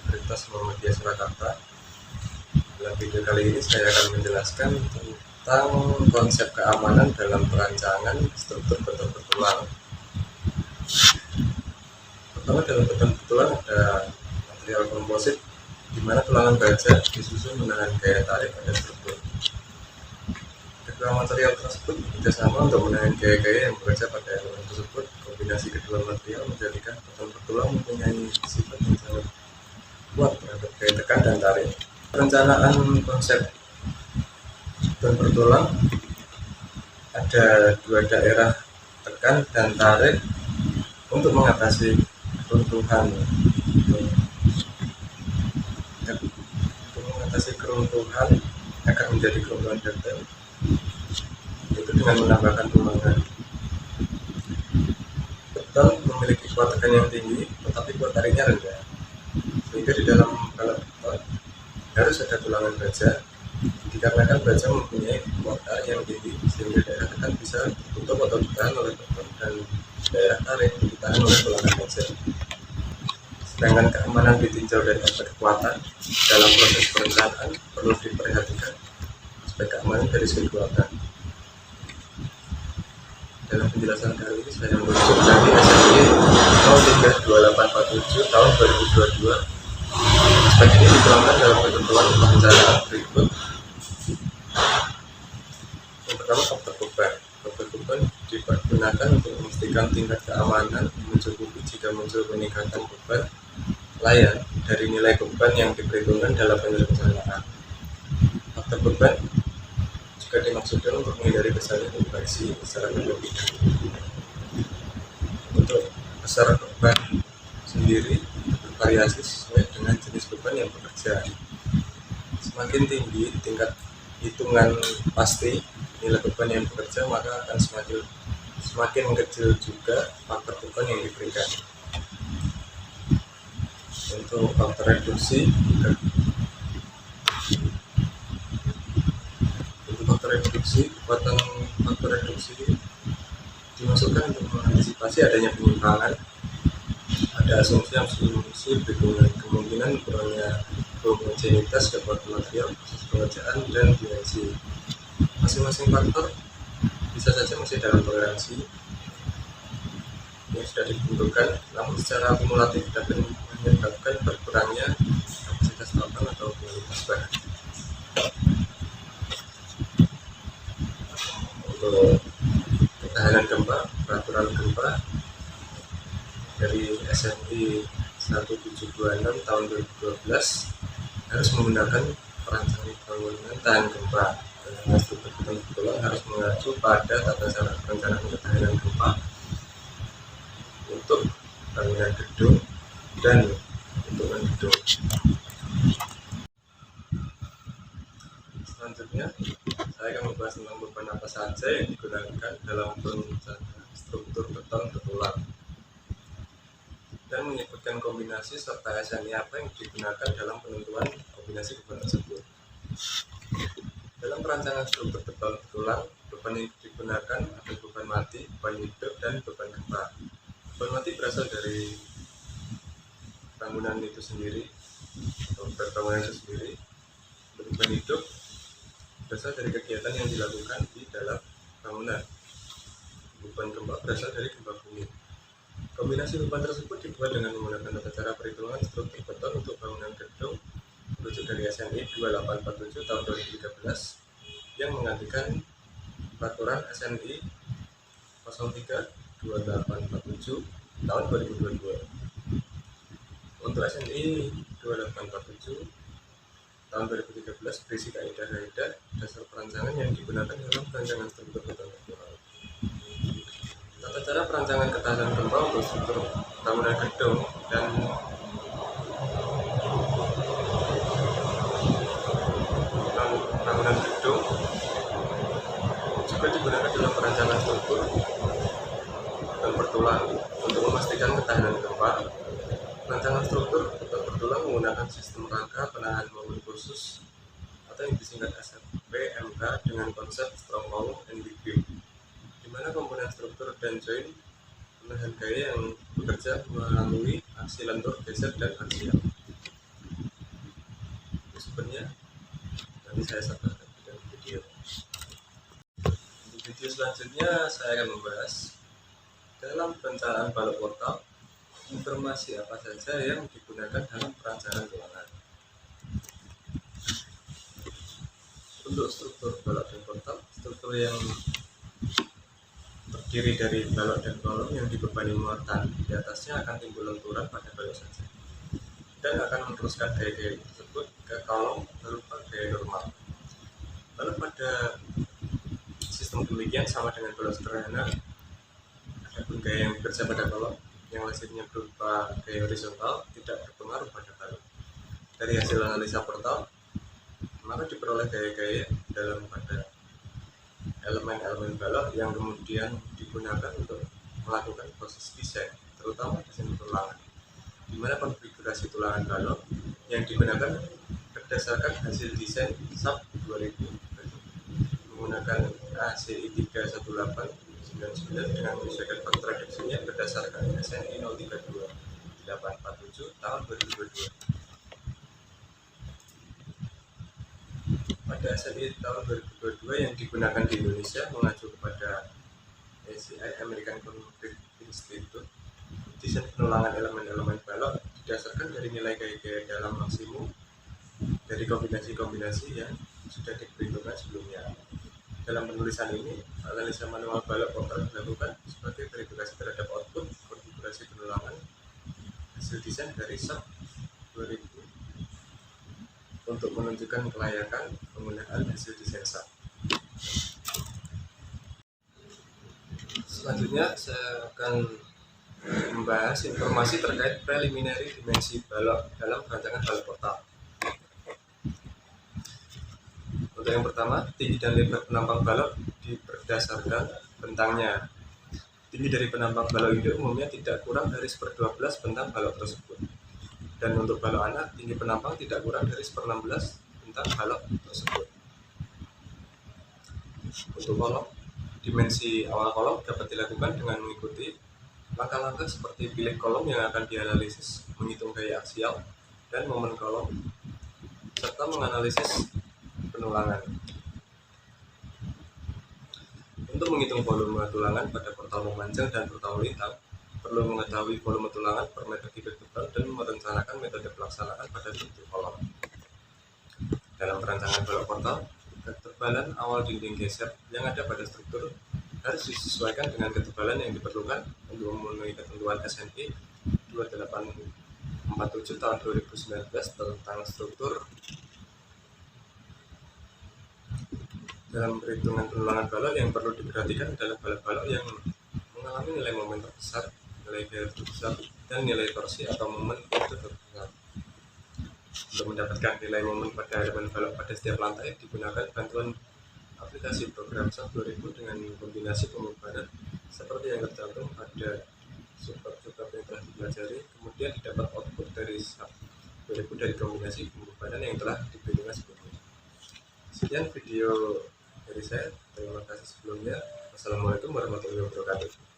Universitas Muhammadiyah Surakarta. Dalam video kali ini saya akan menjelaskan tentang konsep keamanan dalam perancangan struktur beton bertulang. Pertama, dalam beton bertulang ada material komposit di mana tulangan baja disusun menahan gaya tarik pada struktur. Kedua material tersebut bekerjasama untuk menahan gaya-gaya yang bekerja pada elemen tersebut. Kombinasi kedua material menjadikan beton bertulang mempunyai sifat yang sangat kuat terhadap gaya tekan dan tarik. Perencanaan konsep beton bertulang ada dua daerah tekan dan tarik untuk mengatasi keruntuhan. Agar menjadi keruntuhan detail, itu dengan menambahkan tulangan. Beton memiliki kuat tekan yang tinggi, tetapi kuat tariknya rendah, sehingga di dalam balok beton harus ada tulangan baja. Dikarenakan baja mempunyai kuat tarik yang tinggi, sehingga daerah tekan bisa tertutup atau ditahan oleh beton dan daerah tarik ditahan oleh tulangan baja. Sedangkan keamanan ditinjau dari aspek kekuatan. Dalam proses perencanaan perlu diperhatikan aspek keamanan dari segi kekuatan. Dalam penjelasan kali ini saya merujuk dari SNI 032847 tahun 2022. Aspek ini dituangkan dalam ketentuan perencanaan berikut. Yang pertama, faktor beban. Faktor beban digunakan untuk memastikan tingkat keamanan mencukupi jika muncul peningkatan beban layan dari nilai beban yang diperhitungkan dalam perencanaan. Faktor beban juga dimaksudkan untuk menghindari kesalahan inflasi secara berlebih. Untuk besar beban sendiri bervariasi sesuai dengan jenis beban yang bekerja. Semakin tinggi tingkat hitungan pasti nilai beban yang bekerja, maka akan semakin kecil juga faktor beban yang diberikan. Untuk faktor reduksi kekuatan faktor reduksi dimasukkan untuk mengantisipasi adanya penyimpangan. Ada asumsi dengan kemungkinan kurangnya homogenitas kekuatan material, proses pengerjaan, dan dimensi. Masing-masing faktor bisa saja masih dalam toleransi yang sudah ditentukan, namun secara akumulatif dapat menyebabkan berkurangnya kapasitas tambang atau kualitas bahan. Untuk ketahanan gempa, peraturan gempa dari SNI 1726 tahun 2012 harus menggunakan perancangan bangunan tahan gempa. Struktur beton bertulang harus mengacu pada tata cara perencanaan ketahanan gempa untuk bangunan gedung dan bentukan gedung. Selanjutnya, saya akan membahas tentang beban apa saja yang digunakan dalam perencanaan struktur beton bertulang dan menyebutkan kombinasi serta SNI apa yang digunakan dalam penentuan kombinasi beban tersebut. Dalam perancangan struktur beton bertulang, beban yang digunakan ada beban mati, beban hidup, dan beban gempa. Beban mati berasal dari bangunan itu sendiri atau bangunan itu sendiri. Beban hidup berasal dari kegiatan yang dilakukan di dalam bangunan. Beban gempa berasal dari gempa bumi. Kombinasi beban tersebut dibuat dengan menggunakan tata cara perhitungan struktur beton untuk bangunan gedung merujuk dari SNI 2847 tahun 2013 yang menggantikan peraturan SNI 032847 tahun 2022. Untuk SNI 2847 tahun 2013 berisi kaidah-kaidah dasar perancangan yang digunakan dalam perancangan struktur beton bertulang. Tata cara perancangan ketahanan gempa untuk struktur bangunan gedung dan bangunan gedung juga digunakan dalam perancangan struktur beton bertulang untuk memastikan ketahanan gempa. Perancangan struktur beton bertulang menggunakan sistem rangka penahan momen khusus atau yang disingkat SPMK dengan konsep strong mount and weak beam, di mana komponen struktur dan join penahan gaya yang bekerja melalui aksi lentur, geser, dan aksial. subscribe-nya. Nanti saya sertakan dalam video. Untuk video selanjutnya saya akan membahas dalam perencanaan balok portal informasi apa saja yang digunakan dalam perencanaan keuangan. Untuk struktur balok dan portal, struktur yang terdiri dari balok dan kolom yang dibebani muatan di atasnya akan timbul lenturan pada balok saja dan akan meneruskan gaya-gaya tersebut ke kolom berupa gaya normal. Lalu pada sistem demikian sama dengan balok sederhana, adapun gaya yang bekerja pada kolom yang hasilnya berupa gaya horizontal tidak berpengaruh pada balok. Dari hasil analisa portal, maka diperoleh gaya-gaya dalam pada elemen-elemen balok yang kemudian digunakan untuk melakukan proses desain, terutama desain tulangan, di mana konfigurasi tulangan balok yang digunakan berdasarkan hasil desain SAP 2000 menggunakan ACI 31899 dengan menyesuaikan faktor reduksinya berdasarkan SNI 032847 tahun 2022. Pada SNI tahun 2022 yang digunakan di Indonesia mengacu kepada ACI American Concrete Institute, desain penulangan elemen-elemen balok didasarkan dari nilai gaya dalam maksimum dari kombinasi-kombinasi yang sudah diperhitungkan sebelumnya. Dalam penulisan ini, analisa manual balok portal dilakukan sebagai verifikasi terhadap output konfigurasi penulangan hasil desain dari SAP 2000 untuk menunjukkan kelayakan penggunaan hasil desain SAP. Selanjutnya saya akan membahas informasi terkait preliminary dimensi balok dalam perancangan balok portal. Untuk yang pertama, tinggi dan lebar penampang balok berdasarkan bentangnya. Tinggi dari penampang balok induk umumnya tidak kurang dari 1/12 bentang balok tersebut. Dan untuk balok anak, tinggi penampang tidak kurang dari 1/16 bentang balok tersebut. Untuk kolom, dimensi awal kolom dapat dilakukan dengan mengikuti langkah-langkah seperti pilih kolom yang akan dianalisis, menghitung gaya aksial dan momen kolom, serta menganalisis penulangan. Untuk menghitung volume tulangan pada portal memanjang dan portal melintang, perlu mengetahui volume tulangan per meter kubik tebal dan merencanakan metode pelaksanaan pada struktur kolom. Dalam perancangan balok portal, ketebalan awal dinding geser yang ada pada struktur harus disesuaikan dengan ketebalan yang diperlukan untuk memenuhi ketentuan SNI 2847 tahun 2019 tentang struktur. Dalam perhitungan penulangan balok yang perlu diperhatikan adalah balok-balok yang mengalami nilai momen terbesar, nilai gaya terbesar, dan nilai torsi atau momen itu terbesar. Untuk mendapatkan nilai momen pada elemen balok pada setiap lantai digunakan bantuan aplikasi program SAP 2000 dengan kombinasi pembebanan seperti yang tercantum pada subbab yang telah dipelajari. Kemudian didapat output dari SAP 2000 dari kombinasi pembebanan yang telah diperhitungkan sebelumnya. Sekian video dari saya. Terima kasih sebelumnya. Wassalamualaikum warahmatullahi wabarakatuh.